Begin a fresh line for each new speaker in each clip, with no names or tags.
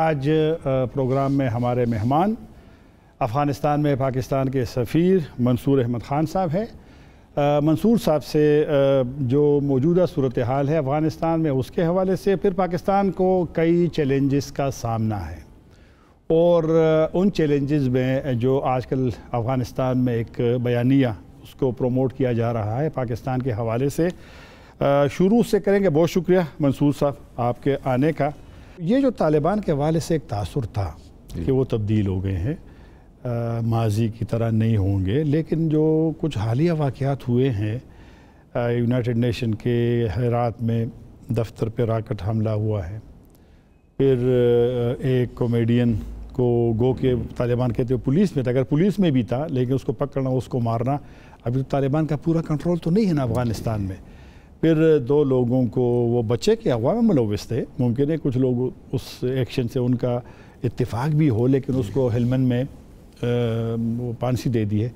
आज प्रोग्राम में हमारे मेहमान अफ़गानिस्तान में पाकिस्तान के सफ़ीर मंसूर अहमद ख़ान साहब हैं। मंसूर साहब से जो मौजूदा सूरत हाल है अफ़गानिस्तान में उसके हवाले से, फिर पाकिस्तान को कई चैलेंजेस का सामना है और उन चैलेंजेस में जो आजकल अफ़गानिस्तान में एक बयानिया उसको प्रमोट किया जा रहा है पाकिस्तान के हवाले से, शुरू से करेंगे। बहुत शुक्रिया मंसूर साहब आपके आने का। ये जो तालिबान के हवाले से एक तासुर था कि वो तब्दील हो गए हैं, माजी की तरह नहीं होंगे, लेकिन जो कुछ हालिया वाक़यात हुए हैं, यूनाइटेड नेशन के हेरात में दफ्तर पर रॉकेट हमला हुआ है, फिर एक कॉमेडियन को गो के तालिबान कहते हुए पुलिस में था, अगर पुलिस में भी था लेकिन उसको पकड़ना उसको मारना, अभी तो तालिबान का पूरा कंट्रोल तो नहीं है ना अफ़गानिस्तान में। फिर 2 लोगों को वो बच्चे के अगवा में मुलव्वस थे, मुमकिन है कुछ लोग उस एक्शन से उनका इत्तेफाक भी हो, लेकिन उसको हेलमंद में वो फांसी दे दी है।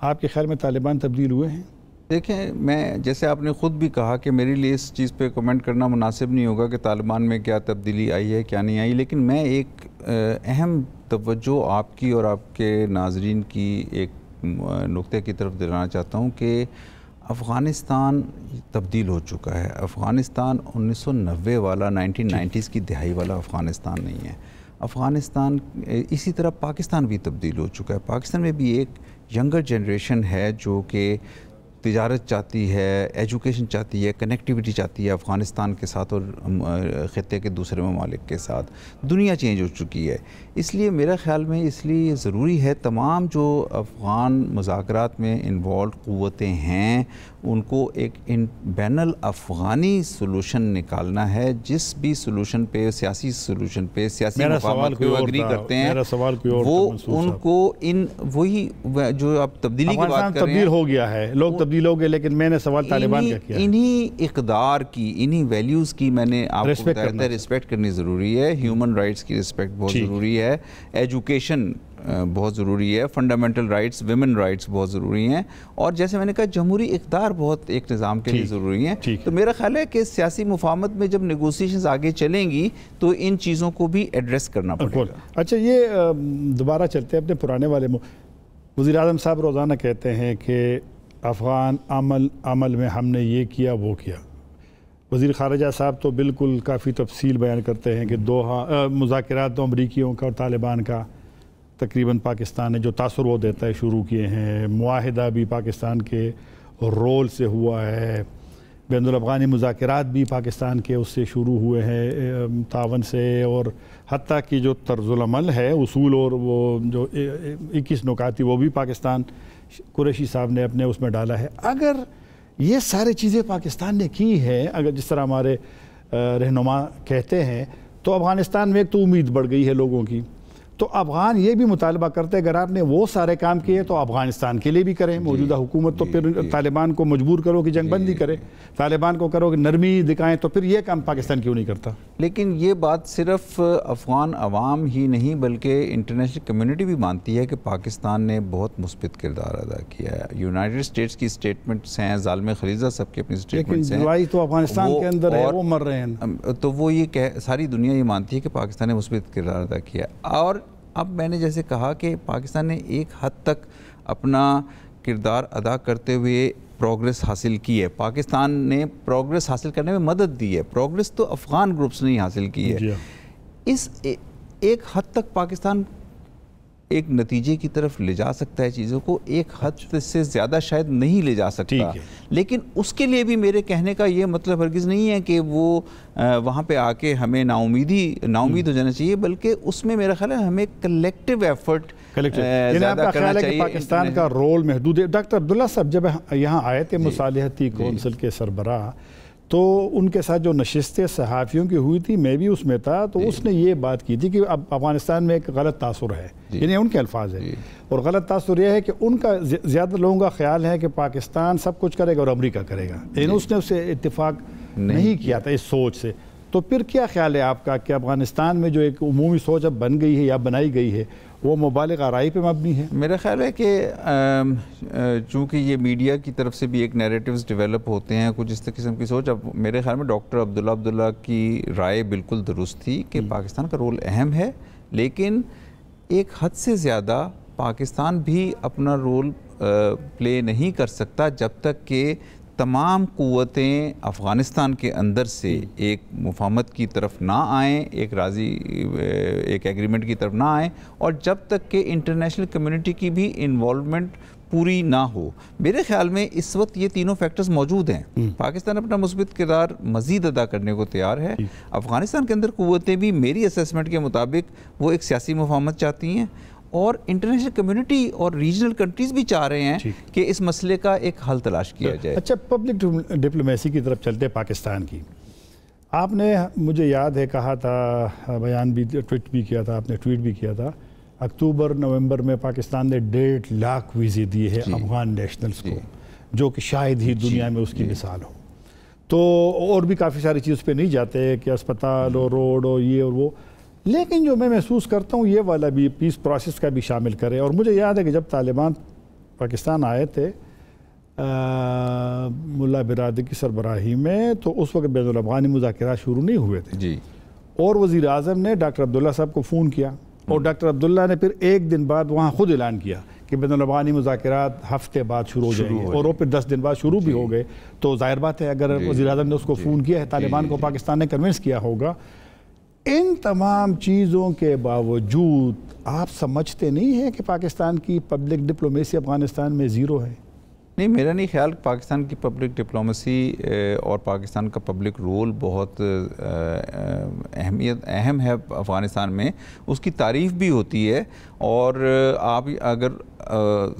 आपके ख्याल में तालिबान तब्दील हुए हैं?
देखें, मैं जैसे आपने ख़ुद भी कहा कि मेरे लिए इस चीज़ पे कमेंट करना मुनासिब नहीं होगा कि तालिबान में क्या तब्दीली आई है क्या नहीं आई, लेकिन मैं एक अहम तवज्जो आपकी और आपके नाजरीन की एक नुक्ते की तरफ दिलाना चाहता हूँ कि अफ़गानिस्तान तब्दील हो चुका है। अफ़गानिस्तान 1990 वाला 1990s की दिहाई वाला अफ़गानिस्तान नहीं है। अफ़गानिस्तान इसी तरह पाकिस्तान भी तब्दील हो चुका है। पाकिस्तान में भी एक यंगर जनरेशन है जो कि तिजारत चाहती है, एजुकेशन चाहती है, कनेक्टिविटी चाहती है अफ़गानिस्तान के साथ और ख़ित्ते के दूसरे ममालिक के साथ। दुनिया चेंज हो चुकी है, इसलिए मेरा ख़्याल में इसलिए ज़रूरी है तमाम जो अफ़गान मुज़ाकरात में इन्वॉल्व क़ुव्वतें हैं उनको एक बैनुल अफ़गानी सलूशन निकालना है। जिस भी सलूशन पे, सियासी सलूशन पे, सियासी मक़ामात पे एग्री करते हैं, वो उनको इन वही जो आप तब्दीली की बात कर रहे हैं,
हो गया है, लोग तब्दील हो गए, लेकिन मैंने सवाल तालिबान का किया।
इन्हीं इक़दार की, इन्हीं वैल्यूज़ की मैंने आपको बताया, रिस्पेक्ट करनी ज़रूरी है। ह्यूमन राइट्स की रिस्पेक्ट बहुत ज़रूरी है, एजुकेशन बहुत ज़रूरी है, फंडामेंटल राइट्स, विमेन राइट्स बहुत ज़रूरी हैं, और जैसे मैंने कहा जमहूरी इक़्तिदार बहुत एक निज़ाम के लिए ज़रूरी हैं। तो मेरा ख़्याल है कि सियासी मुफाहमत में जब नेगोशिएशंस आगे चलेंगी तो इन चीज़ों को भी एड्रेस करना पड़ेगा।
अच्छा, ये दोबारा चलते हैं अपने पुराने वाले वज़ीर आज़म साहब रोज़ाना कहते हैं कि अफ़गान अमल में हमने ये किया वो किया। वज़ीर ख़ारिजा साहब तो बिल्कुल काफ़ी तफसील बयान करते हैं कि मुज़ाकरात तो अमरीकियों का और तालिबान का तकरीबन पाकिस्तान ने जो तासुर वो देता है शुरू किए हैं, मुआहिदा भी पाकिस्तान के रोल से हुआ है, बैनुल अफ़गानी मुज़ाकरात भी पाकिस्तान के उससे शुरू हुए हैं तावन से, और हत्ता कि जो तर्जुल अमल है, उसूल और वो जो 21 नुकाती वो भी पाकिस्तान कुरैशी साहब ने अपने उसमें डाला है। अगर ये सारी चीज़ें पाकिस्तान ने की हैं, अगर जिस तरह हमारे रहनुमा कहते हैं, तो अफ़गानिस्तान में एक तो उम्मीद बढ़ गई है लोगों की। तो अफ़गान ये भी मुतालबा करते हैं अगर आपने वो सारे काम किए तो अफ़गानिस्तान के लिए भी करें मौजूदा हुकूमत, तो फिर तालिबान को मजबूर करो कि जंगबंदी करे, तालिबान को करो कि नरमी दिखाएं, तो फिर ये काम पाकिस्तान क्यों नहीं करता?
लेकिन ये बात सिर्फ अफ़गान अवाम ही नहीं बल्कि इंटरनेशनल कम्युनिटी भी मानती है कि पाकिस्तान ने बहुत मुस्बित किरदार अदा किया है। यूनाइटेड स्टेट्स की स्टेटमेंट्स हैं, ज़ालिम खलीज़ा सब की अपनी स्टेटमेंट्स हैं,
लड़ाई तो अफ़गानिस्तान के अंदर है, वो मर रहे हैं,
तो वो ये सारी दुनिया ये मानती है कि पाकिस्तान ने मुस्बित किरदार अदा किया। और अब मैंने जैसे कहा कि पाकिस्तान ने एक हद तक अपना किरदार अदा करते हुए प्रोग्रेस हासिल की है। पाकिस्तान ने प्रोग्रेस हासिल करने में मदद दी है, प्रोग्रेस तो अफ़गान ग्रुप्स ने ही हासिल की है। इस एक हद तक पाकिस्तान एक नतीजे की तरफ ले जा सकता है चीज़ों को, एक हद से ज़्यादा शायद नहीं ले जा सकता, लेकिन उसके लिए भी मेरे कहने का ये मतलब हरगिज़ नहीं है कि वो वहाँ पे आके हमें नाउमीद हो जाना चाहिए, बल्कि उसमें मेरा ख्याल है हमें कलेक्टिव एफर्ट ज़्यादा करना चाहिए।
पाकिस्तान का रोल महदूद है। डॉक्टर अब्दुल्ला साहब जब यहाँ आए थे मुसालिहती कौंसिल के सरबराह, तो उनके साथ जो नशिस्तें सहाफ़ियों की हुई थी, मैं भी उसमें था, तो उसने ये बात की थी कि अब अफ़गानिस्तान में एक गलत तासुर है, यानी उनके अल्फाज है, और गलत तासुर यह है कि उनका ज़्यादा लोगों का ख्याल है कि पाकिस्तान सब कुछ करेगा और अमेरिका करेगा, लेकिन उसने उससे इत्तेफाक नहीं किया था इस सोच से। तो फिर क्या ख्याल है आपका कि अफ़गानिस्तान में जो एक उमूमी सोच अब बन गई है या बनाई गई है वो मुबालिग आराई पे मबनी है?
मेरा ख्याल है कि चूँकि ये मीडिया की तरफ से भी एक नैरेटिव्स डेवलप होते हैं कुछ इस किस्म की सोच, अब मेरे ख्याल में डॉक्टर अब्दुल्ला की राय बिल्कुल दुरुस्त थी कि पाकिस्तान का रोल अहम है, लेकिन एक हद से ज़्यादा पाकिस्तान भी अपना रोल प्ले नहीं कर सकता जब तक कि तमाम क़ुव्वतें अफ़गानिस्तान के अंदर से एक मुफाहमत की तरफ ना आएँ, एक एग्रीमेंट की तरफ ना आएँ, और जब तक कि इंटरनेशनल कम्युनिटी की भी इन्वॉल्वमेंट पूरी ना हो। मेरे ख्याल में इस वक्त ये तीनों फैक्टर्स मौजूद हैं। पाकिस्तान अपना मुस्बित किरदार मज़ीद अदा करने को तैयार है। अफ़गानिस्तान के अंदर क़ुव्वतें भी मेरी असेसमेंट के मुताबिक वो एक सियासी मुफाहमत चाहती हैं, और इंटरनेशनल कम्युनिटी और रीजनल कंट्रीज़ भी चाह रहे हैं कि इस मसले का एक हल तलाश किया जाए।
अच्छा, पब्लिक डिप्लोमेसी की तरफ चलते पाकिस्तान की, आपने मुझे याद है कहा था, बयान भी ट्वीट भी किया था, आपने ट्वीट भी किया था, अक्टूबर नवंबर में पाकिस्तान ने 1.5 लाख वीज़े दिए हैं अफगान नेशनल्स को, जो कि शायद ही दुनिया में उसकी मिसाल हो। तो और भी काफ़ी सारी चीज़ पे नहीं जाते कि अस्पताल और रोड और ये और वो, लेकिन जो मैं महसूस करता हूँ ये वाला भी पीस प्रोसेस का भी शामिल करे। और मुझे याद है कि जब तालिबान पाकिस्तान आए थे मुल्ला बिरादरी की सरबराही में, तो उस वक्त बैनुल अफ़गानी मुज़ाकरात शुरू नहीं हुए थे जी, और वज़ीर आज़म ने डॉक्टर अब्दुल्ला साहब को फ़ोन किया, और डॉक्टर अब्दुल्ला ने फिर एक दिन बाद वहाँ खुद ऐलान किया कि बैनुल अफ़गानी मुज़ाकरात हफ्ते बाद शुरू हो जाएंगे, और वो फिर 10 दिन बाद शुरू भी हो गए। तो ज़ाहिर बात है अगर वज़ीर आज़म ने उसको फ़ोन किया है, तालिबान को पाकिस्तान ने कन्विंस किया होगा। इन तमाम चीज़ों के बावजूद आप समझते नहीं हैं कि पाकिस्तान की पब्लिक डिप्लोमेसी अफ़गानिस्तान में ज़ीरो है?
नहीं, मेरा नहीं ख्याल। पाकिस्तान की पब्लिक डिप्लोमेसी और पाकिस्तान का पब्लिक रोल बहुत अहम है अफ़गानिस्तान में, उसकी तारीफ़ भी होती है। और आप अगर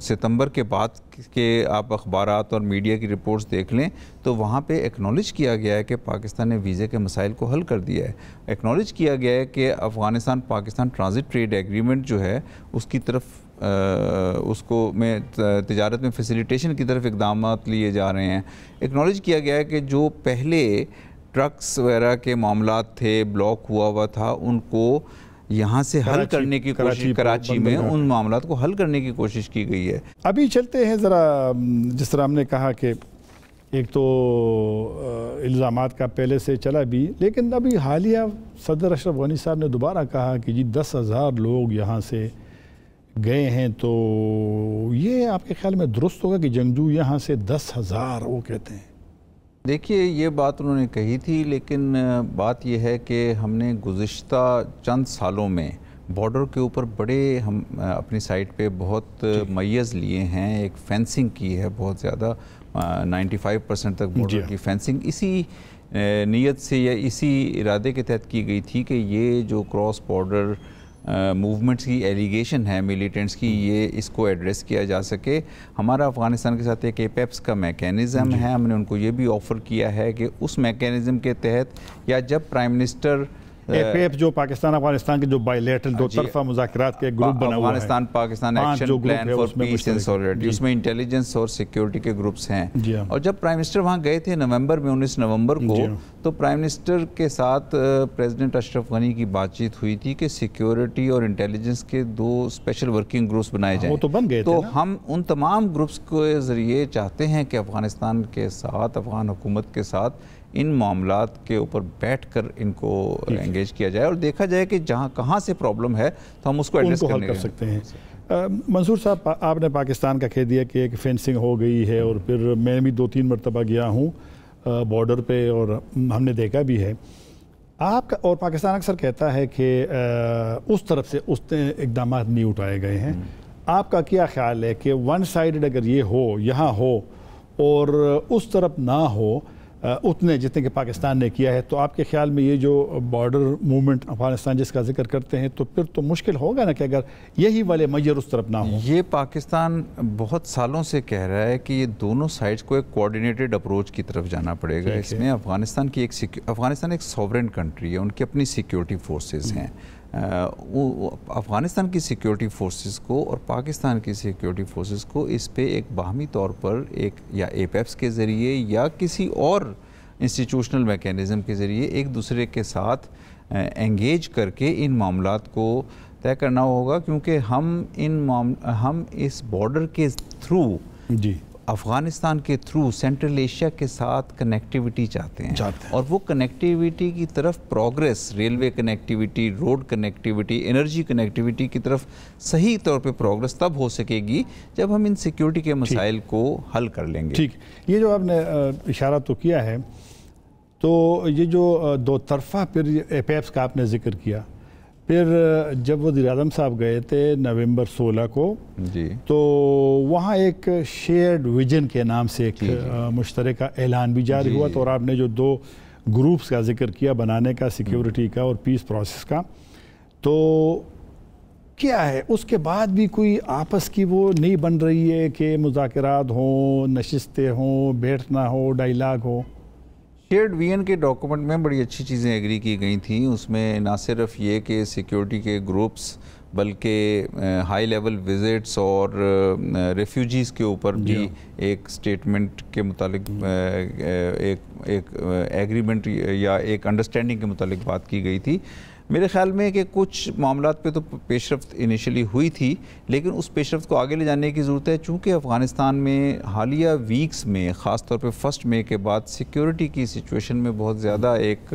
सितंबर के बाद के आप अखबारात और मीडिया की रिपोर्ट्स देख लें तो वहाँ पे एक्नॉलेज किया गया है कि पाकिस्तान ने वीज़े के मसाइल को हल कर दिया है। एक्नॉलेज किया गया है कि Afghanistan Pakistan transit trade agreement जो है उसकी तरफ उसको में तिजारत में फैसिलिटेशन की तरफ इक़दाम लिए जा रहे हैं। एक्नॉलेज किया गया है कि जो पहले ट्रक्स वगैरह के मामलात थे, ब्लॉक हुआ था, उनको यहाँ से हल करने की कोशिश, कराची में उन मामलात को हल करने की कोशिश की गई है।
अभी चलते हैं ज़रा, जिस तरह हमने कहा कि एक तो इल्ज़ामात का पहले से चला भी, लेकिन अभी हालिया सदर अशरफ गनी साहब ने दोबारा कहा कि जी 10,000 लोग यहाँ से गए हैं। तो ये आपके ख्याल में दुरुस्त होगा कि जंगजू यहाँ से 10,000 वो कहते हैं?
देखिए, ये बात उन्होंने कही थी, लेकिन बात यह है कि हमने गुज़िश्ता चंद सालों में बॉर्डर के ऊपर बड़े हम अपनी साइड पे बहुत मय्यज़ लिए हैं। एक फेंसिंग की है बहुत ज़्यादा, 95% तक बॉर्डर की फेंसिंग इसी नीयत से या इसी इरादे के तहत की गई थी कि ये जो क्रॉस बॉर्डर मूवमेंट्स की एलिगेशन है मिलिटेंट्स की, ये इसको एड्रेस किया जा सके। हमारा अफ़गानिस्तान के साथ एक एपेप्स का मैकेनिज़्म है, हमने उनको ये भी ऑफ़र किया है कि उस मैकेनिज़्म के तहत या जब प्राइम मिनिस्टर
एपेप जो पाकिस्तान अफगानिस्तान के जो बायलैटरल दो तरफा मुज़ाकरात के ग्रुप बना हुआ है,
Afghanistan Pakistan action plan for piece and solidarity, उसमें इंटेलिजेंस और सिक्योरिटी के ग्रुप्स हैं। और जब प्राइम मिनिस्टर वहाँ गए थे नवंबर में 19 नवंबर को, तो प्राइम मिनिस्टर के साथ प्रेसिडेंट अशरफ गनी की बातचीत हुई थी कि सिक्योरिटी और इंटेलिजेंस के 2 स्पेशल वर्किंग ग्रुप्स बनाए जाएँ।
तो बन गए।
तो हम उन तमाम ग्रुप्स के ज़रिए चाहते हैं कि अफगानिस्तान के साथ, अफगान हुकूमत के साथ इन मामलात के ऊपर बैठकर इनको एंगेज किया जाए और देखा जाए कि जहाँ कहाँ से प्रॉब्लम है तो हम उसको एड्रेस
कर सकते हैं। मंसूर साहब, आपने पाकिस्तान का कह दिया कि एक फेंसिंग हो गई है, और फिर मैं भी 2-3 मरतबा गया हूँ बॉर्डर पे और हमने देखा भी है। आपका और पाकिस्तान अक्सर कहता है कि उस तरफ से उस इक़दाम नहीं उठाए गए हैं। आपका क्या ख्याल है कि वन साइडेड अगर ये हो, यहाँ हो और उस तरफ ना हो उतने जितने कि पाकिस्तान ने किया है, तो आपके ख्याल में ये जो बॉर्डर मूवमेंट अफगानिस्तान जिसका जिक्र करते हैं, तो फिर तो मुश्किल होगा ना कि अगर यही वाले मय्यर उस तरफ ना हो?
ये पाकिस्तान बहुत सालों से कह रहा है कि ये दोनों साइड्स को एक कोऑर्डिनेटेड अप्रोच की तरफ जाना पड़ेगा। इसमें अफगानिस्तान एक सॉवरेन कंट्री है, उनकी अपनी सिक्योरिटी फोर्सेस हैं। अफ़गानिस्तान की सिक्योरिटी फोर्सेस को और पाकिस्तान की सिक्योरिटी फोर्सेस को इस पे एक बाहमी तौर पर एक या एपेप्स के ज़रिए या किसी और इंस्टीट्यूशनल मैकेनिज़्म के ज़रिए एक दूसरे के साथ एंगेज करके इन मामलात को तय करना होगा, क्योंकि हम इस बॉर्डर के थ्रू
जी
अफ़गानिस्तान के थ्रू सेंट्रल एशिया के साथ कनेक्टिविटी चाहते हैं। और वो कनेक्टिविटी की तरफ progress, railway connectivity, road connectivity, energy connectivity की तरफ सही तौर पे प्रोग्रेस तब हो सकेगी जब हम इन सिक्योरिटी के मसाइल को हल कर लेंगे।
ठीक, ये जो आपने इशारा तो किया है, तो ये जो दो तरफ़ा फिर एपेप्स का आपने जिक्र किया, फिर जब वज़ीर-ए-आज़म साहब गए थे नवंबर 16 को
जी, तो
वहाँ एक शेयर्ड विजन के नाम से एक मुश्तरका ऐलान भी जारी हुआ। तो और आपने जो दो ग्रुप्स का जिक्र किया बनाने का, सिक्योरिटी का और पीस प्रोसेस का, तो क्या है उसके बाद भी कोई आपस की वो नहीं बन रही है कि मुज़ाकरात हों, नशिस्तें हों, बैठना हो, डायलाग हो?
शेयर्ड विजन के डॉक्यूमेंट में बड़ी अच्छी चीज़ें एग्री की गई थी। उसमें ना सिर्फ ये कि सिक्योरिटी के ग्रुप्स, बल्कि हाई लेवल विजिट्स और रेफ्यूजीज़ के ऊपर भी एक स्टेटमेंट के मुतालिक एक एग्रीमेंट या एक अंडरस्टैंडिंग के मुतालिक बात की गई थी। मेरे ख्याल में कि कुछ मामलात पे तो पेशरफ्त इनिशियली हुई थी, लेकिन उस पेशरफ्त को आगे ले जाने की ज़रूरत है, चूँकि अफ़गानिस्तान में हालिया वीक्स में ख़ास तौर पे 1 मई के बाद सिक्योरिटी की सिचुएशन में बहुत ज़्यादा एक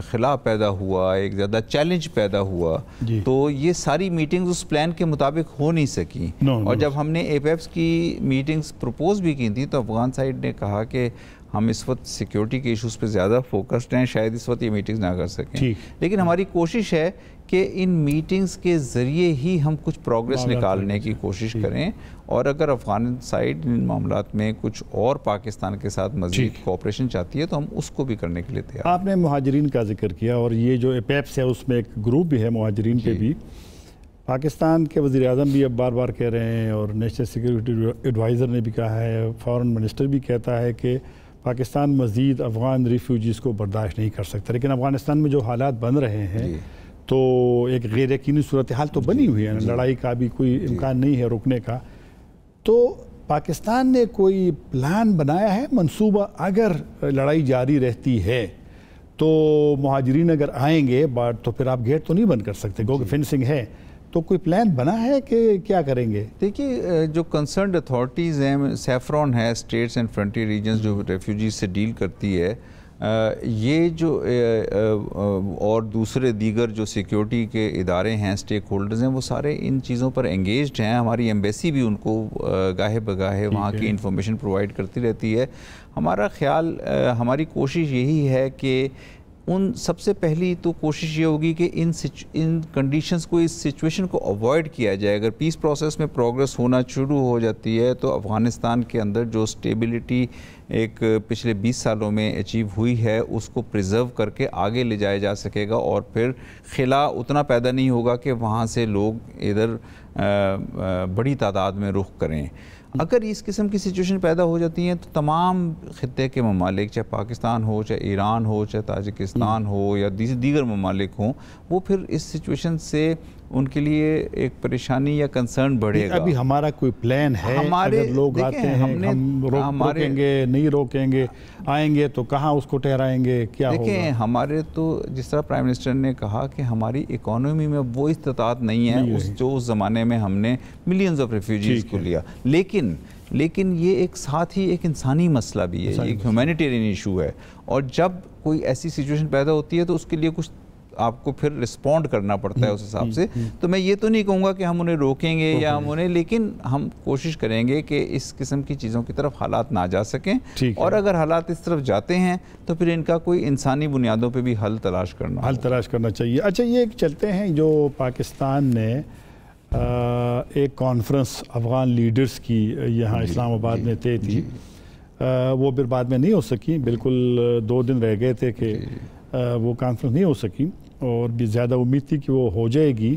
खिलाफ पैदा हुआ, एक ज़्यादा चैलेंज पैदा हुआ। तो ये सारी मीटिंग्स उस प्लान के मुताबिक हो नहीं सकी। और जब हमने एपेप्स की मीटिंग्स प्रपोज भी की थी, तो अफ़गान साइड ने कहा कि हम इस वक्त सिक्योरिटी के इश्यूज़ पे ज़्यादा फोकस्ड हैं, शायद इस वक्त ये मीटिंग्स ना कर सकें। लेकिन हमारी कोशिश है कि इन मीटिंग्स के ज़रिए ही हम कुछ प्रोग्रेस निकालने की कोशिश करें, और अगर अफ़गान साइड इन मामलात में कुछ और पाकिस्तान के साथ मज़ीद कोऑपरेशन चाहती है तो हम उसको भी करने के लिए तैयार।
आपने मुहाजिरीन का जिक्र किया, और ये जो एपेप्स है उसमें एक ग्रुप भी है मुहाजिरीन पे भी। पाकिस्तान के वज़ीर-ए-आज़म भी अब बार बार कह रहे हैं, और नेशनल सिक्योरिटी एडवाइज़र ने भी कहा है, फॉरेन मिनिस्टर भी कहता है कि पाकिस्तान मज़ीद अफ़गान रिफ्यूजीज़ को बर्दाश्त नहीं कर सकता। लेकिन अफ़गानिस्तान में जो हालात बन रहे हैं, तो एक गैर यकीनी सूरत हाल तो बनी हुई है, लड़ाई का भी कोई इम्कान नहीं है रुकने का। तो पाकिस्तान ने कोई प्लान बनाया है, मंसूबा, अगर लड़ाई जारी रहती है तो मुहाजिरीन अगर आएंगे बात, तो फिर आप गेट तो नहीं बंद कर सकते क्योंकि फेंसिंग है, तो कोई प्लान बना है कि क्या करेंगे?
देखिए, जो कंसर्न्ड अथॉरिटीज़ हैं, सैफरॉन है, स्टेट्स एंड फ्रंटियर रीजन्स जो रेफ्यूजीज से डील करती है, ये जो और दूसरे दीगर जो सिक्योरिटी के इदारे हैं, स्टेक होल्डर्स हैं, वो सारे इन चीज़ों पर एंगेज्ड हैं। हमारी एम्बेसी भी उनको गाहे बगाहे वहाँ की इंफॉर्मेशन प्रोवाइड करती रहती है। हमारा ख्याल, हमारी कोशिश यही है कि उन सबसे पहली तो कोशिश ये होगी कि इन कंडीशंस को, इस सिचुएशन को अवॉइड किया जाए। अगर पीस प्रोसेस में प्रोग्रेस होना शुरू हो जाती है तो अफ़गानिस्तान के अंदर जो स्टेबिलिटी एक पिछले 20 सालों में अचीव हुई है उसको प्रिजर्व करके आगे ले जाया जा सकेगा, और फिर खिला उतना पैदा नहीं होगा कि वहाँ से लोग इधर बड़ी तादाद में रुख करें। अगर इस किस्म की सिचुएशन पैदा हो जाती हैं तो तमाम खित्ते के ममालिक, चाहे पाकिस्तान हो, चाहे ईरान हो, चाहे ताजिकिस्तान हो या दीगर ममालिक हों, वो फिर इस सिचुएशन से उनके लिए एक परेशानी या कंसर्न बढ़ेगा।
अभी हमारा कोई प्लान है? हमारे अगर लोग आते हैं, हम रोकेंगे, नहीं रोकेंगे, आएंगे तो कहाँ उसको ठहराएंगे, क्या होगा?
देखें, हमारे तो जिस तरह प्राइम मिनिस्टर ने कहा कि हमारी इकोनॉमी में वो इस्तात नहीं है जो उस ज़माने में हमने मिलियंस ऑफ रेफ्यूजीज़ को लिया। लेकिन ये एक साथ ही एक इंसानी मसला भी है, एक ह्यूमैनिटेरियन इशू है, और जब कोई ऐसी सिचुएशन पैदा होती है तो उसके लिए कुछ आपको फिर रिस्पॉन्ड करना पड़ता है उस हिसाब से। तो मैं ये तो नहीं कहूँगा कि हम उन्हें रोकेंगे या हम उन्हें, लेकिन हम कोशिश करेंगे कि इस किस्म की चीज़ों की तरफ हालात ना जा सकें, और अगर हालात इस तरफ जाते हैं तो फिर इनका कोई इंसानी बुनियादों पे भी हल तलाश करना चाहिए। अच्छा, ये चलते हैं, जो पाकिस्तान ने एक कॉन्फ्रेंस अफ़गान लीडर्स की यहाँ इस्लामाबाद में तय थी, वो फिर बाद में नहीं हो सकी, बिल्कुल 2 दिन रह गए थे कि वो कॉन्फ्रेंस नहीं हो सकी, और भी ज़्यादा उम्मीद थी कि वो हो जाएगी।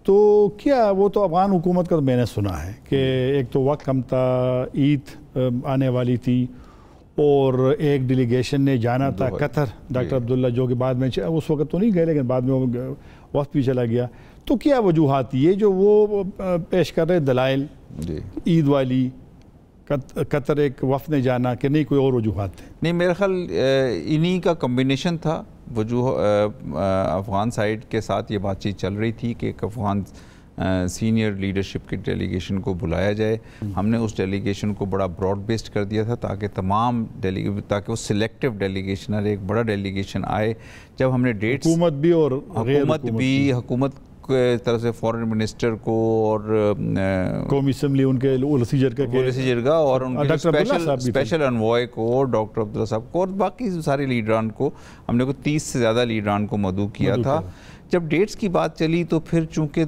तो क्या वो तो अफ़गान हुकूमत का मैंने सुना है कि एक तो वक्त कम था, ईद आने वाली थी, और एक डेलीगेशन ने जाना था कतर, डॉक्टर अब्दुल्ला, जो कि बाद में उस वक्त तो नहीं गए लेकिन बाद में वो वक्त भी चला गया। तो क्या वजूहात ये जो वो पेश कर रहे दलाइल ईद वाली,
कतर एक वफ़द ने जाना कि नहीं कोई और वजूहात थे?
नहीं, मेरा ख्याल इन्हीं का कम्बिनेशन था। अफ़गान साइड के साथ ये बातचीत चल रही थी कि एक अफ़गान सीनियर लीडरशिप के डेलीगेशन को बुलाया जाए। हमने उस डेलीगेशन को बड़ा ब्रॉड बेस्ड कर दिया था ताकि ताकि वो सिलेक्टिव डेलीगेशन और एक बड़ा डेलीगेशन आए। जब हमने डेट्स हुकूमत के तरफ से फॉरेन मिनिस्टर को और
कौमी असम्बली उनके उलसी जरगा और
उनके स्पेशल अनवॉय को, डॉक्टर अब्दुल्ला साहब को और बाकी सारे लीडरान को, हमने को 30 से ज़्यादा लीडरान को मदऊ किया था। जब डेट्स की बात चली तो फिर चूँकि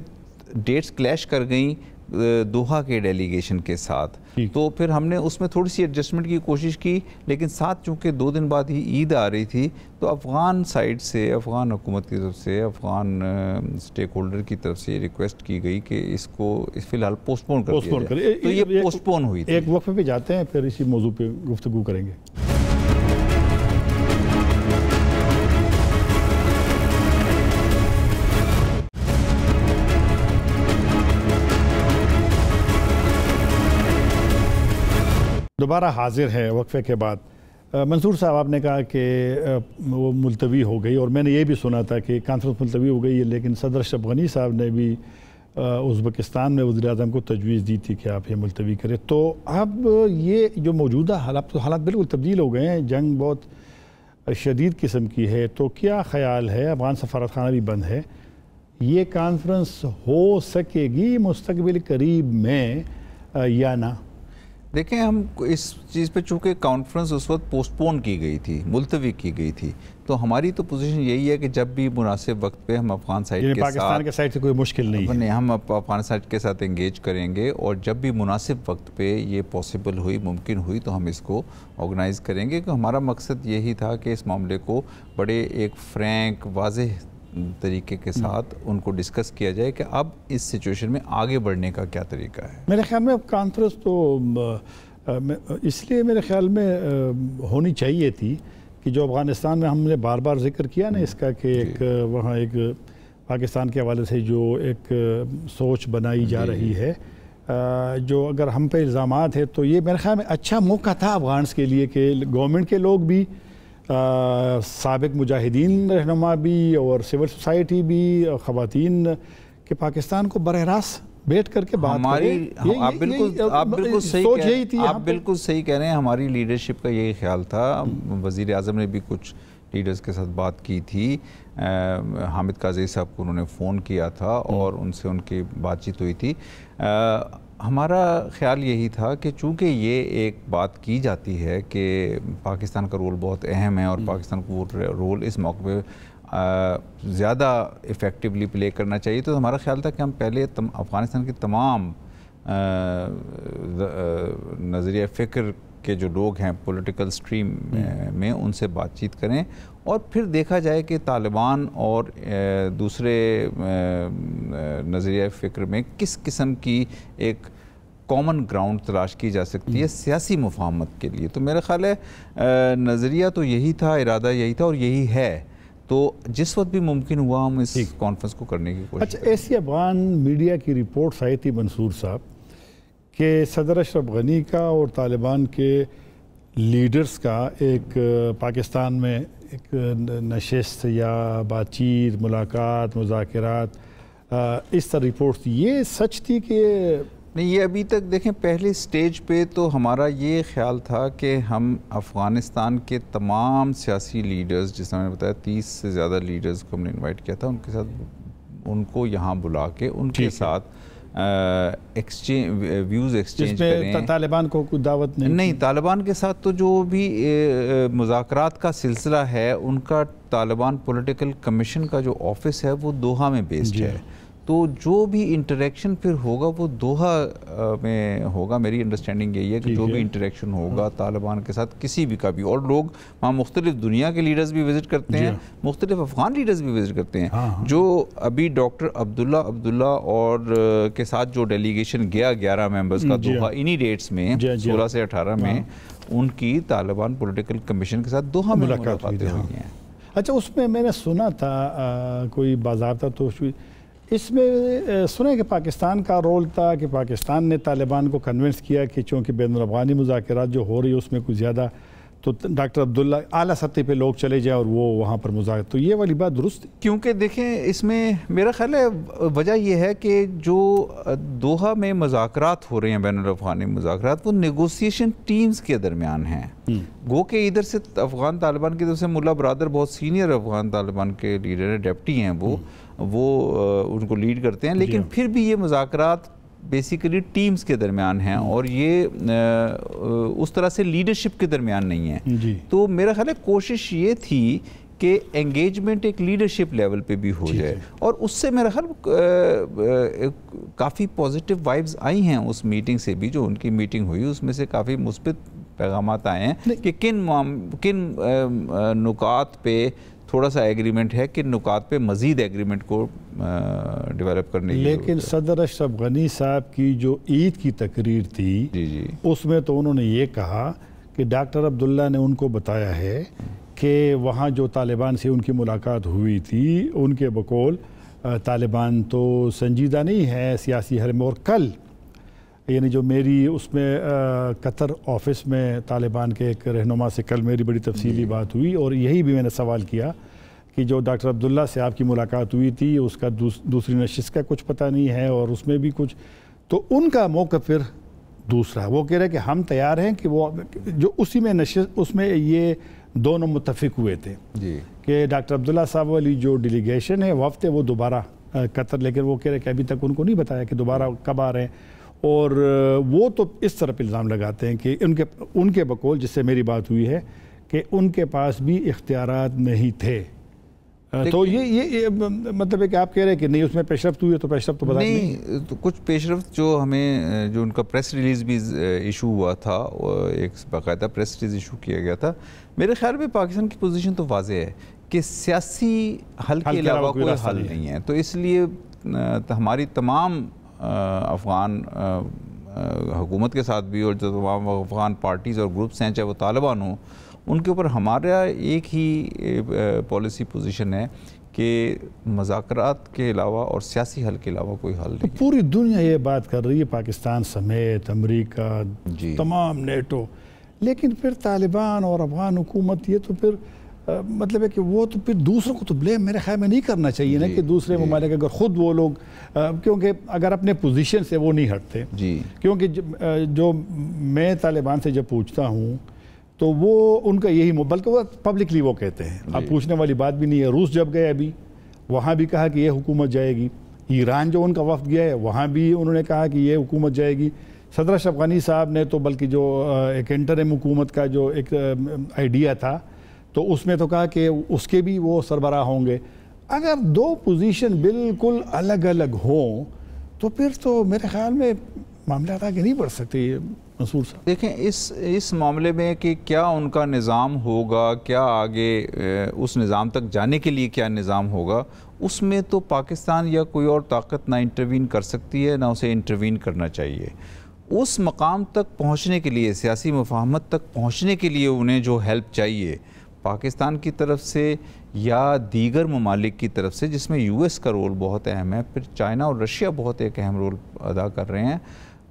डेट्स क्लैश कर गई दोहा के डेलीगेशन के साथ, तो फिर हमने उसमें थोड़ी सी एडजस्टमेंट की कोशिश की। लेकिन साथ चूँकि 2 दिन बाद ही ईद आ रही थी तो अफ़गान साइड से, अफ़गान हुकूमत की तरफ से, अफ़गान स्टेक होल्डर की तरफ से रिक्वेस्ट की गई कि इसको फ़िलहाल पोस्टपोन कर दिया जाए। तो ये पोस्टपोन हुई थी।
एक वक्फे पे जाते हैं, फिर इसी मौजू पे गुफ्तगू करेंगे। दोबारा हाजिर है वक्फे के बाद। मंसूर साहब, आपने कहा कि वो मुलतवी हो गई और मैंने ये भी सुना था कि कॉन्फ्रेंस मुलतवी हो गई है, लेकिन सदर अशरफ गनी साहब ने भी उज़्बेकिस्तान में वज़ीर-ए-आज़म को तजवीज़ दी थी कि आप ये मुलतवी करें। तो अब ये जो मौजूदा हालात बिल्कुल तब्दील हो गए हैं, जंग बहुत शदीद किस्म की है। तो क्या ख़याल है, अफ़गान सफारत खाना भी बंद है, ये कॉन्फ्रेंस हो सकेगी मुस्तक़बिल करीब में या ना?
देखें, हम इस चीज़ पे चूँकि कॉन्फ्रेंस उस वक्त पोस्टपोन की गई थी, मुलतवी की गई थी, तो हमारी तो पोजीशन यही है कि जब भी मुनासिब वक्त पे हम अफ़गान साइड के
पाकिस्तान के साइड से कोई मुश्किल नहीं है,
हम अफ़गान साइड के साथ एंगेज करेंगे और जब भी मुनासिब वक्त पे ये पॉसिबल हुई, मुमकिन हुई, तो हम इसको ऑर्गेनाइज़ करेंगे। कि हमारा मकसद यही था कि इस मामले को बड़े एक फ्रैंक वाज़ेह तरीके के साथ उनको डिस्कस किया जाए कि अब इस सिचुएशन में आगे बढ़ने का क्या तरीका है।
मेरे ख्याल में अब कॉन्फ्रेंस तो इसलिए मेरे ख्याल में होनी चाहिए थी कि जो अफ़गानिस्तान में हमने बार बार जिक्र किया ना इसका कि एक वहाँ एक पाकिस्तान के हवाले से जो एक सोच बनाई जा रही है, जो अगर हम पे इल्ज़ामात है, तो ये मेरे ख्याल में अच्छा मौका था अफ़गान्स के लिए कि गवर्नमेंट के लोग भी, साबिक मुजाहिदीन रहनुमा भी और सिविल सोसाइटी भी, ख़वातीन के पाकिस्तान को बरह रास्त बैठ करके बात करें। आप बिल्कुल
सही कह रहे हैं। हमारी लीडरशिप का यही ख्याल था। वज़ीर आज़म ने भी कुछ लीडर्स के साथ बात की थी। हामिद काज़ी साहब को उन्होंने फ़ोन किया था और उनसे उनकी बातचीत हुई थी। हमारा ख्याल यही था कि चूँकि ये एक बात की जाती है कि पाकिस्तान का रोल बहुत अहम है और पाकिस्तान को वो रोल इस मौके पे ज़्यादा इफ़ेक्टिवली प्ले करना चाहिए, तो हमारा ख्याल था कि हम पहले अफ़गानिस्तान के तमाम नज़रिया फ़िक्र के जो लोग हैं पॉलिटिकल स्ट्रीम में उनसे बातचीत करें और फिर देखा जाए कि तालिबान और दूसरे नज़रिया फ़िक्र में किस किस्म की एक कॉमन ग्राउंड तलाश की जा सकती है सियासी मुफाहमत के लिए। तो मेरा ख्याल है नज़रिया तो यही था, इरादा यही था और यही है। तो जिस वक्त भी मुमकिन हुआ हम इस कॉन्फ्रेंस को करने की कोशिश।
अच्छा, ऐसी अफ़गान मीडिया की रिपोर्ट्स आई थी मंसूर साहब कि सदर अशरफ गनी का और तालिबान के लीडर्स का एक पाकिस्तान में एक नशिस्त या बातचीत, मुलाकात, मुज़ाकरात, इस तरह रिपोर्ट्स, ये सच थी कि
नहीं? ये अभी तक देखें, पहले स्टेज पे तो हमारा ये ख्याल था कि हम अफ़गानिस्तान के तमाम सियासी लीडर्स, जिस तरह मैंने बताया 30 से ज़्यादा लीडर्स को हमने इनवाइट किया था, उनके साथ उनको यहाँ बुला के उनके साथ व्यूज़ एक्सचेंज करें।
तालिबान को कोई दावत
नहीं, तालिबान के साथ तो जो भी मुज़ाकरात का सिलसिला है, उनका तालिबान पॉलिटिकल कमीशन का जो ऑफिस है वो दोहा में बेस्ड है। तो जो भी इंटरेक्शन फिर होगा वो दोहा में होगा। मेरी अंडरस्टैंडिंग यही है कि जो भी इंटरेक्शन होगा तालिबान के साथ किसी भी का भी, और लोग वहाँ मुख्तलिफ दुनिया के लीडर्स भी विज़िट करते हैं, मुख्तलिफ अफ़गान लीडर्स भी विज़िट करते हैं। जो अभी डॉक्टर अब्दुल्ला और के साथ जो डेलीगेशन गया 11 मेंबर्स का दोहा, इन्हीं डेट्स में 16 से 18 में उनकी तालिबान पॉलिटिकल कमीशन के साथ दोहा में मुलाकातें हुई हैं।
अच्छा, उसमें मैंने सुना था कोई बाज़ाब्ता तो इसमें सुने कि पाकिस्तान का रोल था कि पाकिस्तान ने तालिबान को कन्विंस किया कि चूँकि बैनुल-अफ़गानी मुज़ाकरात जो हो रही है उसमें कुछ ज़्यादा तो डॉक्टर अब्दुल्ला आला सतह पे लोग चले जाएं और वो वहाँ पर मुज़ाकर, तो ये वाली बात दुरुस्त है?
क्योंकि देखें इसमें मेरा ख्याल है वजह यह है कि जो दोहा में मुज़ाकरात हो रहे हैं, बैनुल-अफ़गानी मुज़ाकरात, वो नेगोशिएशन टीम्स के दरमियान हैं। गो के इधर से अफ़गान तालिबान की तरफ से मुल्ला बरादर बहुत सीनियर अफ़गान तालिबान के लीडर हैं, डेप्टी हैं वो उनको लीड करते हैं, लेकिन फिर भी ये मुज़ाकरात बेसिकली टीम्स के दरमियान हैं और ये उस तरह से लीडरशिप के दरमियान नहीं है। तो मेरा ख्याल है कोशिश ये थी कि एंगेजमेंट एक लीडरशिप लेवल पे भी हो जाए और उससे मेरा ख्याल काफ़ी पॉजिटिव वाइब्स आई हैं उस मीटिंग से भी। जो उनकी मीटिंग हुई उसमें से काफ़ी मुस्बित पैगामात आए हैं कि किन नुकात पे थोड़ा सा एग्रीमेंट है, किन नुकात पे मज़ीद एग्रीमेंट को डेवलप करने की।
लेकिन सदर अशरफ गनी साहब की जो ईद की तकरीर थी
जी
उसमें तो उन्होंने ये कहा कि डॉक्टर अब्दुल्ला ने उनको बताया है कि वहाँ जो तालिबान से उनकी मुलाकात हुई थी उनके बकौल तालिबान तो संजीदा नहीं है सियासी हल में, और कल यानी जो मेरी उसमें कतर ऑफिस में तालिबान के एक रहनुमा से कल मेरी बड़ी तफसीली बात हुई और यही भी मैंने सवाल किया कि जो डॉक्टर अब्दुल्ला से आपकी मुलाकात हुई थी उसका दूसरी नशिस्त का कुछ पता नहीं है और उसमें भी कुछ, तो उनका मौक़िफ़ फिर दूसरा, वो कह रहे कि हम तैयार हैं कि वो जो उसी में नशिस्त उसमें ये दोनों मुत्तफिक हुए थे कि डॉक्टर अब्दुल्ला साहब वाली जो डेलीगेशन है वफ़द है वो दोबारा कतर, लेकिन वो कह रहे कि अभी तक उनको नहीं बताया कि दोबारा कब आ रहे हैं। और वो तो इस तरफ इल्ज़ाम लगाते हैं कि उनके बकौल जिससे मेरी बात हुई है कि उनके पास भी इख्तियारात नहीं थे। तो ये मतलब है कि आप कह रहे हैं कि नहीं उसमें पेशरफ्त हुई है, तो पेशरफ्त तो बता
नहीं, तो कुछ पेशरफ्त जो हमें जो उनका प्रेस रिलीज़ भी इशू हुआ था, एक बाकायदा प्रेस रिलीज़ इशू किया गया था। मेरे ख्याल में पाकिस्तान की पोजीशन तो वाज़ेह है कि सियासी हल के अलावा कोई हल नहीं है, तो इसलिए हमारी तमाम अफ़गान हुकूमत के साथ भी और जो तमाम अफ़गान पार्टीज़ और ग्रुप्स हैं, चाहे वो तालिबान हों, उनके ऊपर हमारा एक ही पॉलिसी पोजीशन है कि मुज़ाकरात के अलावा और सियासी हल के अलावा कोई हल नहीं।
पूरी दुनिया ये बात कर रही है, पाकिस्तान समेत, अमेरिका, तमाम नेटो, लेकिन फिर तालिबान और अफ़गान हुकूमत ये तो फिर मतलब है कि वो तो फिर दूसरों को तो ब्लेम मेरे ख्याल में नहीं करना चाहिए ना कि दूसरे ममालिक अगर ख़ुद वो लोग क्योंकि अगर अपने पोजीशन से वो नहीं हटते क्योंकि जो मैं तालिबान से जब पूछता हूँ तो वो उनका यही बल्कि वो पब्लिकली वो कहते हैं, अब पूछने वाली बात भी नहीं है। रूस जब गए अभी वहाँ भी कहा कि ये हुकूमत जाएगी, ईरान जो उनका वफ्द गया है वहाँ भी उन्होंने कहा कि ये हुकूमत जाएगी। सदर अशरफ गनी साहब ने तो बल्कि जो एक इंटरिम हुकूमत का जो एक आइडिया था तो उसमें तो कहा कि उसके भी वो सरबराह होंगे। अगर दो पोजीशन बिल्कुल अलग अलग हों तो फिर तो मेरे ख्याल में मामला आगे नहीं बढ़ सकते। मंसूर साहब
देखें इस मामले में कि क्या उनका निज़ाम होगा, क्या आगे उस निज़ाम तक जाने के लिए क्या निज़ाम होगा, उसमें तो पाकिस्तान या कोई और ताकत ना इंटरवीन कर सकती है ना उसे इंटरवीन करना चाहिए। उस मकाम तक पहुँचने के लिए, सियासी मुफाहमत तक पहुँचने के लिए उन्हें जो हेल्प चाहिए पाकिस्तान की तरफ से या दीगर ममालिक की तरफ से, जिसमें यूएस का रोल बहुत अहम है, फिर चाइना और रशिया बहुत एक अहम रोल अदा कर रहे हैं,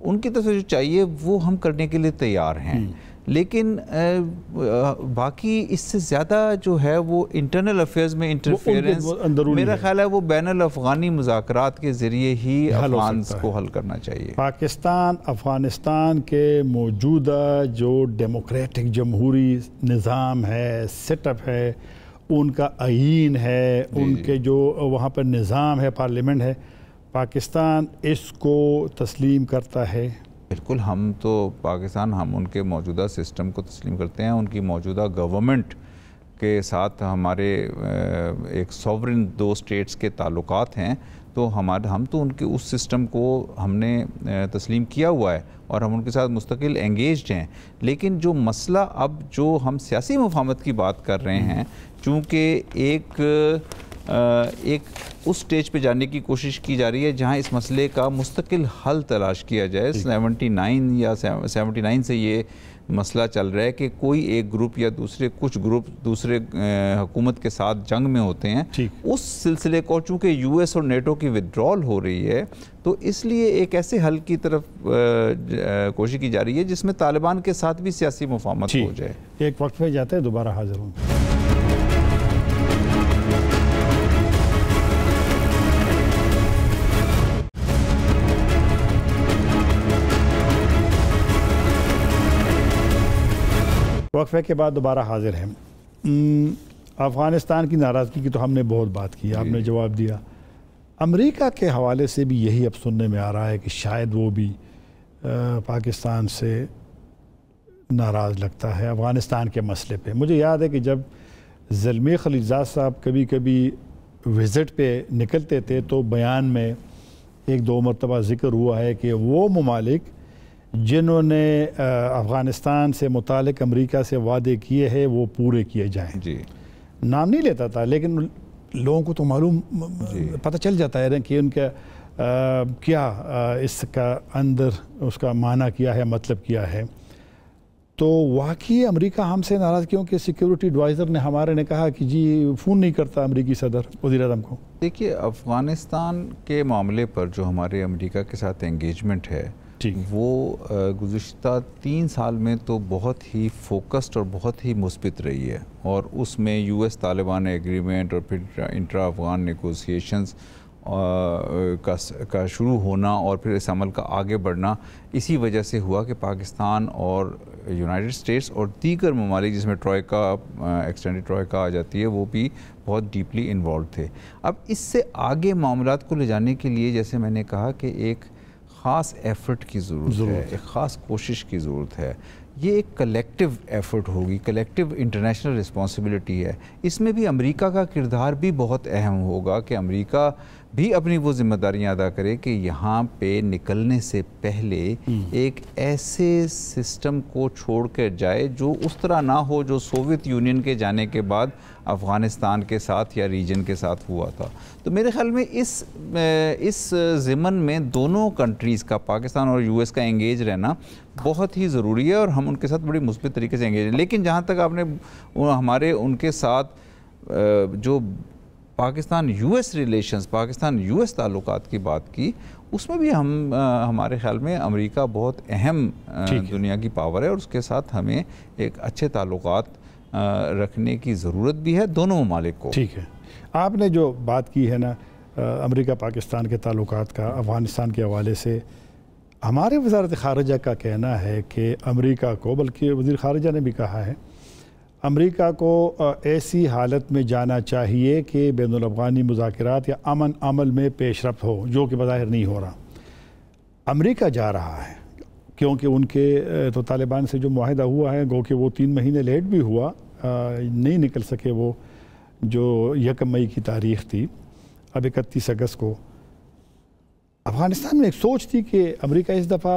उनकी तरफ से जो चाहिए वो हम करने के लिए तैयार हैं। लेकिन बाकी इससे ज़्यादा जो है वो इंटरनल अफेयर्स में इंटरफेरेंस मेरा ख्याल है वो बैनुल अफ़गानी मुज़ाकरात के ज़रिए ही अफ़गान को हल करना चाहिए।
पाकिस्तान अफ़गानिस्तान के मौजूदा जो डेमोक्रेटिक जमहूरी निज़ाम है, सेटअप है, उनका आईन है, उनके जो वहाँ पर निज़ाम है, पार्लियामेंट है, पाकिस्तान इसको तस्लीम करता है?
बिल्कुल, हम तो पाकिस्तान हम उनके मौजूदा सिस्टम को तस्लीम करते हैं। उनकी मौजूदा गवर्नमेंट के साथ हमारे एक सॉवरेन दो स्टेट्स के ताल्लुकात हैं, तो हम तो उनके उस सिस्टम को हमने तस्लीम किया हुआ है और हम उनके साथ मुस्तकिल एंगेज्ड हैं। लेकिन जो मसला अब जो हम सियासी मुफाहमत की बात कर रहे हैं, चूँकि एक उस स्टेज पे जाने की कोशिश की जा रही है जहां इस मसले का मुस्तकिल हल तलाश किया जाए। 79 या 79 से ये मसला चल रहा है कि कोई एक ग्रुप या कुछ ग्रुप दूसरे हुकूमत के साथ जंग में होते हैं, उस सिलसिले को चूँकि यूएस और नेटो की विड्रॉल हो रही है, तो इसलिए एक ऐसे हल की तरफ कोशिश की जा रही है जिसमें तालिबान के साथ भी सियासी मुफाहमत हो जाए।
एक वक्त में जाते हैं, दोबारा हाजिर हूँ। वक्फे के बाद दोबारा हाजिर हैं। अफ़गानिस्तान की नाराज़गी की तो हमने बहुत बात की, आपने जवाब दिया। अमेरिका के हवाले से भी यही अब सुनने में आ रहा है कि शायद वो भी पाकिस्तान से नाराज़ लगता है अफ़गानिस्तान के मसले पे। मुझे याद है कि जब ज़ल्मी खलीलज़ाद साहब कभी कभी विज़िट पे निकलते थे तो बयान में एक दो मरतबा ज़िक्र हुआ है कि वो ममालिक जिन्होंने अफ़गानिस्तान से मुतालिक अमेरिका से वादे किए हैं वो पूरे किए जाएं। जी, नाम नहीं लेता था, लेकिन लोगों को तो मालूम पता चल जाता है कि उनका क्या इसका अंदर उसका माना क्या है, मतलब क्या है। तो वाकई अमेरिका हमसे नाराज़ क्यों कि सिक्योरिटी एडवाइज़र ने हमारे ने कहा कि जी फ़ोन नहीं करता अमेरिकी सदर वज़ीर-ए-आज़म को।
देखिए, अफ़गानिस्तान के मामले पर जो हमारे अमेरिका के साथ एंगेजमेंट है वो गुज़िश्ता 3 साल में तो बहुत ही फोकस्ड और बहुत ही मुस्बित रही है, और उसमें यूएस तालिबान एग्रीमेंट और फिर इंट्रा अफ़गान नेगोशिएशंस का शुरू होना और फिर इस अमल का आगे बढ़ना इसी वजह से हुआ कि पाकिस्तान और यूनाइटेड स्टेट्स और दीगर ममालिक जिसमें ट्रॉयका, एक्सटेंडेड ट्रॉयका आ जाती है, वो भी बहुत डीपली इन्वॉल्व थे। अब इससे आगे मामलात को ले जाने के लिए, जैसे मैंने कहा कि एक ख़ास एफ़र्ट की ज़रूरत है, एक ख़ास कोशिश की ज़रूरत है। ये एक कलेक्टिव एफ़र्ट होगी, कलेक्टिव इंटरनेशनल रिस्पॉन्सिबिलिटी है। इसमें भी अमेरिका का किरदार भी बहुत अहम होगा कि अमेरिका भी अपनी वो जिम्मेदारियां अदा करे कि यहाँ पे निकलने से पहले एक ऐसे सिस्टम को छोड़ कर जाए जो उस तरह ना हो जो सोवियत यूनियन के जाने के बाद अफ़गानिस्तान के साथ या रीजन के साथ हुआ था। तो मेरे ख्याल में इस ज़िमन में दोनों कंट्रीज़ का, पाकिस्तान और यूएस का एंगेज रहना बहुत ही ज़रूरी है, और हम उनके साथ बड़ी मुस्बित तरीके से एंगेज हैं। लेकिन जहाँ तक आपने हमारे उनके साथ जो Pakistan US relations, Pakistan US ताल्लुकात की बात की, उसमें भी हमारे ख्याल में अमेरिका बहुत अहम दुनिया की पावर है, और उसके साथ हमें एक अच्छे ताल्लुकात रखने की ज़रूरत भी है दोनों ममालिक को।
ठीक है, आपने जो बात की है ना अमेरिका पाकिस्तान के ताल्लुकात का अफ़गानिस्तान के हवाले से, हमारे वज़ारत ख़ारिजा का कहना है कि अमेरिका को, बल्कि वज़ीर ख़ारिजा ने भी कहा है, अमेरिका को ऐसी हालत में जाना चाहिए कि बैनुल अफ़गानी मुज़ाकरात या अमन अमल में पेशरफ्त हो, जो कि बज़ाहिर नहीं हो रहा। अमेरिका जा रहा है क्योंकि उनके तो तालिबान से जो मुआहिदा हुआ है, गो कि वो 3 महीने लेट भी हुआ, नहीं निकल सके वो जो 1 मई की तारीख़ थी, अब 31 अगस्त को। अफ़गानिस्तान में एक सोच थी कि अमेरिका इस दफ़ा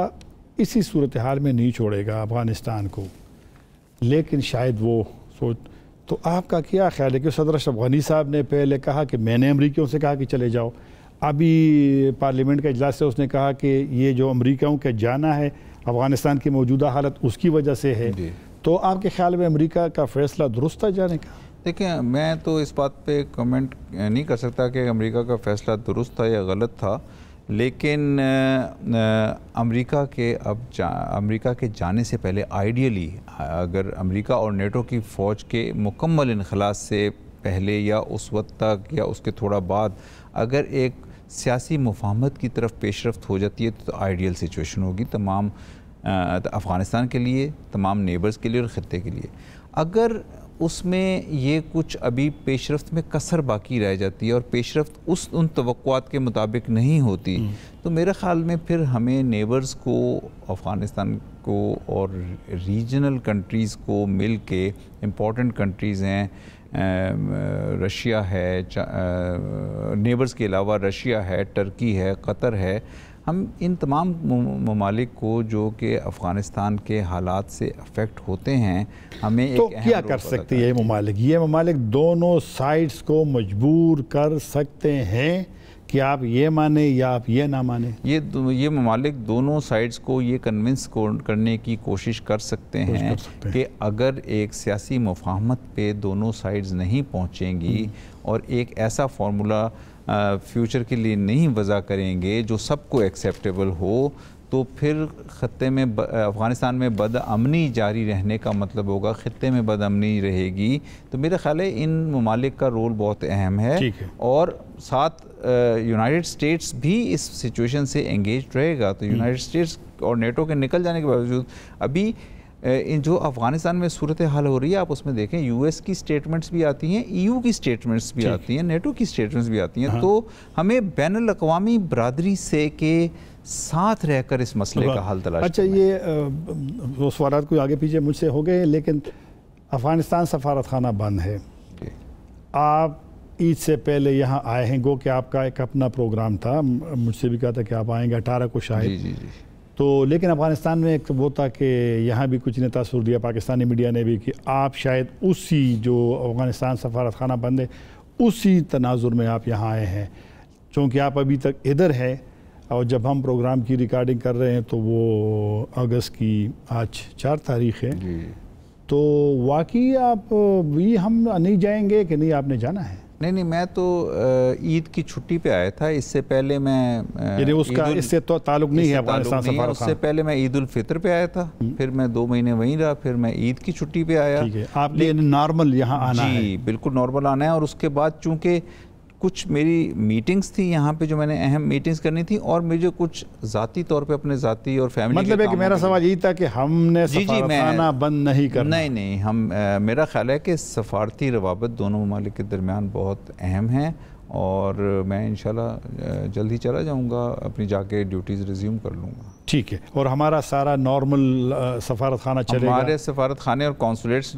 इसी सूरत हाल में नहीं छोड़ेगा अफ़गानिस्तान को, लेकिन शायद वो सोच, तो आपका क्या ख्याल है कि सदर अशरफ गनी साहब ने पहले कहा कि मैंने अमरीकियों से कहा कि चले जाओ, अभी पार्लियामेंट का इजलास से उसने कहा कि ये जो अमरीकियों का जाना है अफ़गानिस्तान की मौजूदा हालत उसकी वजह से है, तो आपके ख्याल में अमेरिका का फ़ैसला दुरुस्त था जाने का?
देखिए, मैं तो इस बात पे कमेंट नहीं कर सकता कि अमेरिका का फ़ैसला दुरुस्त था या गलत था, लेकिन अमेरिका के जाने से पहले आइडियली अगर अमेरिका और नेटो की फ़ौज के मुकम्मल इनखलास से पहले या उस वक्त तक या उसके थोड़ा बाद अगर एक सियासी मुफाहमत की तरफ पेशरफ्त हो जाती है तो आइडियल सिचुएशन होगी तमाम अफ़गानिस्तान के लिए, तमाम नेबर्स के लिए और ख़त्ते के लिए। अगर उसमें ये कुछ अभी पेशरफ्त में कसर बाकी रह जाती है और पेशरफ्त उन तवक्कुआत के मुताबिक नहीं होती, तो मेरे ख़्याल में फिर हमें नेबर्स को, अफ़गानिस्तान को और रीजनल कंट्रीज़ को मिल के, इम्पॉर्टेंट कंट्रीज़ हैं, रशिया है, नेबर्स के अलावा रशिया है, टर्की है, कतर है, हम इन तमाम ममालिक को जो कि अफ़गानिस्तान के हालात से अफेक्ट होते हैं, हमें
तो क्या कर सकते हैं ये ममालिक दोनों साइड्स को मजबूर कर सकते हैं कि आप ये माने या आप ये ना माने?
ये ममालिक दोनों साइड्स को ये कन्विंस करने की कोशिश कर सकते हैं कि अगर एक सियासी मुफाहमत पे दोनों साइड्स नहीं पहुंचेंगी और एक ऐसा फार्मूला फ्यूचर के लिए नहीं वज़ा करेंगे जो सबको एक्सेप्टेबल हो, तो फिर ख़त्ते में अफ़गानिस्तान में बदअमनी जारी रहने का मतलब होगा ख़त्ते में बदअमनी रहेगी। तो मेरा ख़्याल है इन ममालिक का रोल बहुत अहम है और साथ यूनाइटेड स्टेट्स भी इस सिचुएशन से एंगेज रहेगा। तो यूनाइटेड स्टेट्स और नेटो के निकल जाने के बावजूद अभी इन जो अफ़गानिस्तान में सूरत हाल हो रही है, आप उसमें देखें यूएस की स्टेटमेंट्स भी आती हैं, ईयू की स्टेटमेंट्स भी आती हैं, नेटो की स्टेटमेंट्स भी आती हैं। तो हमें बैनुल अक़वामी बरादरी से के साथ रहकर इस मसले का हल तलाश।
अच्छा, ये वो सवाल कोई आगे पीछे मुझसे हो गए, लेकिन अफ़गानिस्तान सफारत खाना बंद है। आप ईद से पहले यहाँ आए हैं, गो कि आपका एक अपना प्रोग्राम था, मुझसे भी कहा था कि आप आएंगे 18 को शायद।
जी।
तो लेकिन अफ़गानिस्तान में एक वो था कि यहाँ भी कुछ ने तासुर दिया, पाकिस्तानी मीडिया ने भी, कि आप शायद उसी जो अफ़गानिस्तान सफारत खाना बंद है उसी तनाजुर में आप यहाँ आए हैं, चूँकि आप अभी तक इधर है और जब हम प्रोग्राम की रिकॉर्डिंग कर रहे हैं तो वो अगस्त की आज 4 तारीख़ है। तो वाकई आप भी हम नहीं जाएंगे कि नहीं, आपने जाना है?
नहीं, मैं तो ईद की छुट्टी पे आया था। इससे पहले मैं
उसका इससे तो ताल्लुक नहीं है अफगानिस्तान सफारत।
उससे पहले मैं ईद उल फितर पे आया था, फिर मैं 2 महीने वहीं रहा, फिर मैं ईद की छुट्टी पे आया।
ठीक है, आपने नॉर्मल यहाँ आना है?
जी बिल्कुल नॉर्मल आना है। और उसके बाद चूँकि कुछ मेरी मीटिंग्स थी यहाँ पे, जो मैंने अहम मीटिंग्स करनी थी, और मुझे कुछ ज़ाती तौर पे अपने ज़ाती और फैमिली
मतलब है कि मेरा सवाल यही था कि हमने सफारतखाना बंद नहीं करना।
नहीं, हम मेरा ख्याल है कि सफारती रवाबत दोनों ममालिक के दरमियान बहुत अहम हैं और मैं इंशाल्लाह जल्द ही चला जाऊँगा, अपनी जाके ड्यूटीज़ रिज्यूम कर लूँगा।
ठीक है, और हमारा सारा नॉर्मल सफारत खाना चलेगा?
हमारे सफारत खाने और कॉन्सुलेट्स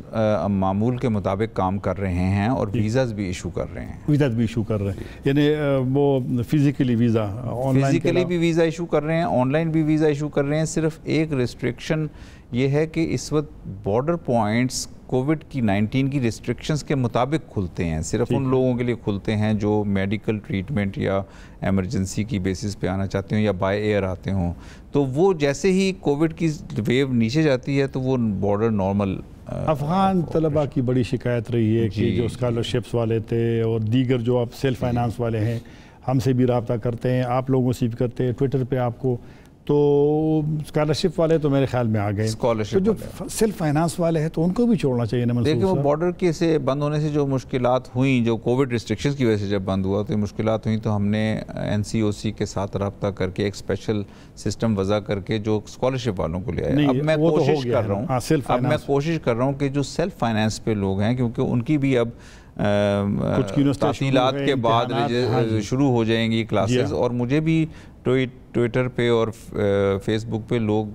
मामूल के मुताबिक काम कर रहे हैं और वीज़ाज़ भी इशू कर रहे हैं।
वीज़ाज़ भी इशू कर रहे हैं, यानी वो फिज़िकली वीज़ा,
फिज़िकली भी वीज़ा इशू कर रहे हैं, ऑनलाइन भी वीज़ा इशू कर रहे हैं। सिर्फ एक रिस्ट्रिक्शन ये है कि इस वक्त बॉर्डर पॉइंट्स कोविड की 19 की रिस्ट्रिक्शंस के मुताबिक खुलते हैं, सिर्फ उन लोगों के लिए खुलते हैं जो मेडिकल ट्रीटमेंट या एमरजेंसी की बेसिस पे आना चाहते हों या बाय एयर आते हों। तो वो जैसे ही कोविड की वेव नीचे जाती है तो वो बॉर्डर नॉर्मल।
अफ़गान तलबा की बड़ी शिकायत रही है कि जो स्कॉलरशिप्स वाले थे और दीगर जो आप सेल्फ फाइनेंस वाले हैं, हमसे भी रब्ता करते हैं, आप लोगों से भी करते हैं, ट्विटर पे आपको, तो स्कॉलरशिप वाले तो मेरे ख्याल में आ गए, तो जो सेल्फ फाइनेंस वाले हैं तो उनको भी छोड़ना चाहिए ना।
देखिए, वो बॉर्डर के से बंद होने से जो मुश्किलात हुई, जो कोविड रिस्ट्रिक्शंस की वजह से जब बंद हुआ तो मुश्किलात हुई, तो हमने NCOC के साथ रब्ता करके एक स्पेशल सिस्टम वज़ा करके जो स्कॉलरशिप वालों को ले आया। अब मैं कोशिश कर रहा हूँ कि जो सेल्फ फाइनेंस पे लोग हैं, क्योंकि उनकी भी अब तातीलात के बाद शुरू हो जाएंगी क्लासेस, और मुझे भी ट्विटर पे और फेसबुक पे लोग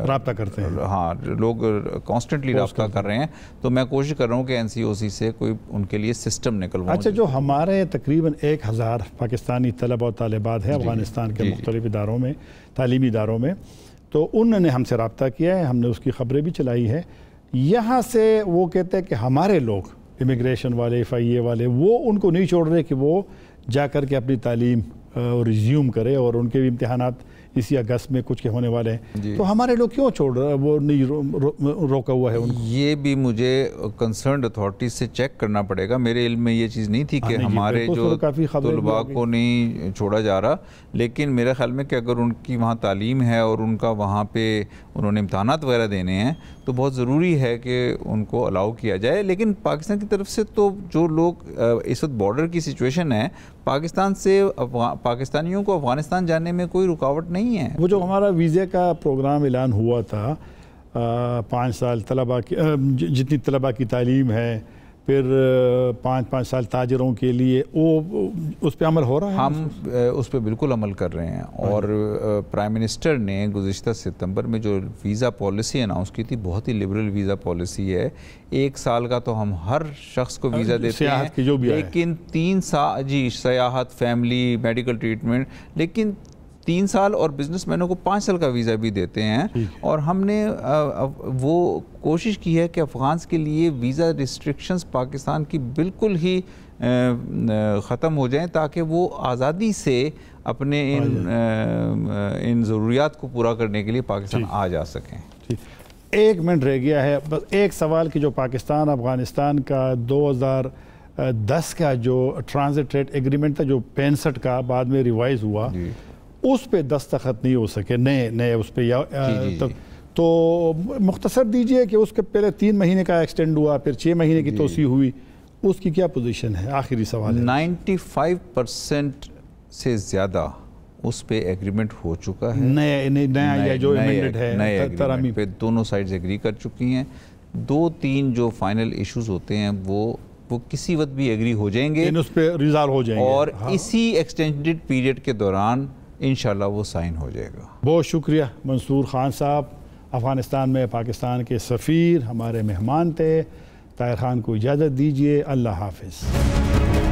रब्ता करते हैं।
हाँ, लोग कॉन्स्टेंटली रब्ता कर रहे हैं, तो मैं कोशिश कर रहा हूँ कि NCOC से कोई उनके लिए सिस्टम निकलवाऊं।
अच्छा, जो हमारे तकरीबन 1000 पाकिस्तानी तलबा और तालिबात हैं अफ़गानिस्तान के मुख्तलिफ इदारों में, तालीमी इदारों में, तो उन्होंने हमसे रब्ता किया है, हमने उसकी ख़बरें भी चलाई है। यहाँ से वो कहते हैं कि हमारे लोग इमिग्रेशन वाले, FIA वाले, वो उनको नहीं छोड़ रहे कि वो जा कर के अपनी तालीम रिज्यूम करे, और उनके भी इम्तिहानात इसी अगस्त में कुछ के होने वाले हैं, तो हमारे लोग क्यों छोड़ रहे, वो नहीं रोका हुआ है उनको?
ये भी मुझे कंसर्न्ड अथॉरिटीज से चेक करना पड़ेगा। मेरे इल्म में ये चीज़ नहीं थी कि हमारे जो तलबा को नहीं छोड़ा जा रहा, लेकिन मेरे ख्याल में कि अगर उनकी वहाँ तालीम है और उनका वहाँ पे उन्होंने इम्तहानात वगैरह देने हैं, तो बहुत ज़रूरी है कि उनको अलाउ किया जाए। लेकिन पाकिस्तान की तरफ से तो जो लोग इस वक्त बॉर्डर की सिचुएशन है, पाकिस्तान से पाकिस्तानियों को अफ़गानिस्तान जाने में कोई रुकावट नहीं है।
वो जो हमारा वीज़े का प्रोग्राम ऐलान हुआ था, 5 साल तलबा की, जितनी तलबा की तालीम है, फिर 5-5 साल ताजरों के लिए, वो उस पर अमल हो रहा है?
हम उस पर बिल्कुल अमल कर रहे हैं, और प्राइम मिनिस्टर ने गुज़िश्ता सितंबर में जो वीज़ा पॉलिसी अनाउंस की थी, बहुत ही लिबरल वीज़ा पॉलिसी है। 1 साल का तो हम हर शख्स को वीज़ा देते हैं,
जो भी
लेकिन 3 साल जी सयाहत, फैमिली, मेडिकल ट्रीटमेंट, लेकिन 3 साल और बिजनेसमैनों को 5 साल का वीज़ा भी देते हैं। और हमने वो कोशिश की है कि अफ़गान्स के लिए वीज़ा रिस्ट्रिक्शंस पाकिस्तान की बिल्कुल ही ख़त्म हो जाएं, ताकि वो आज़ादी से अपने इन ज़रूरियात को पूरा करने के लिए पाकिस्तान आ जा सकें।
1 मिनट रह गया है, बस एक सवाल कि जो पाकिस्तान अफ़गानिस्तान का 2010 का जो ट्रांजिट रेट एग्रीमेंट था, जो 65 का बाद में रिवाइज हुआ, उस पे दस्तखत नहीं हो सके नए उस पे तो मुख्तसर दीजिए कि उसके पहले 3 महीने का एक्सटेंड हुआ, फिर 6 महीने की तोसी हुई, उसकी क्या पोजीशन है? आखिरी सवाल है।
95% से ज़्यादा उस पे एग्रीमेंट हो चुका है।
नया जो अमेंडेड है,
नए एग्रीमेंट पे दोनों साइड्स एग्री कर चुकी हैं। 2-3 जो फाइनल इश्यूज होते हैं वो किसी वक्त भी एग्री हो जाएंगे,
उस पे रिजॉल्व हो जाएंगे,
और इसी एक्सटेंडेड पीरियड के दौरान इंशाल्लाह वो साइन हो जाएगा।
बहुत शुक्रिया मंसूर खान साहब, अफ़गानिस्तान में पाकिस्तान के सफ़ीर, हमारे मेहमान थे। ताहिर खान को इजाज़त दीजिए। अल्लाह हाफ़िज़।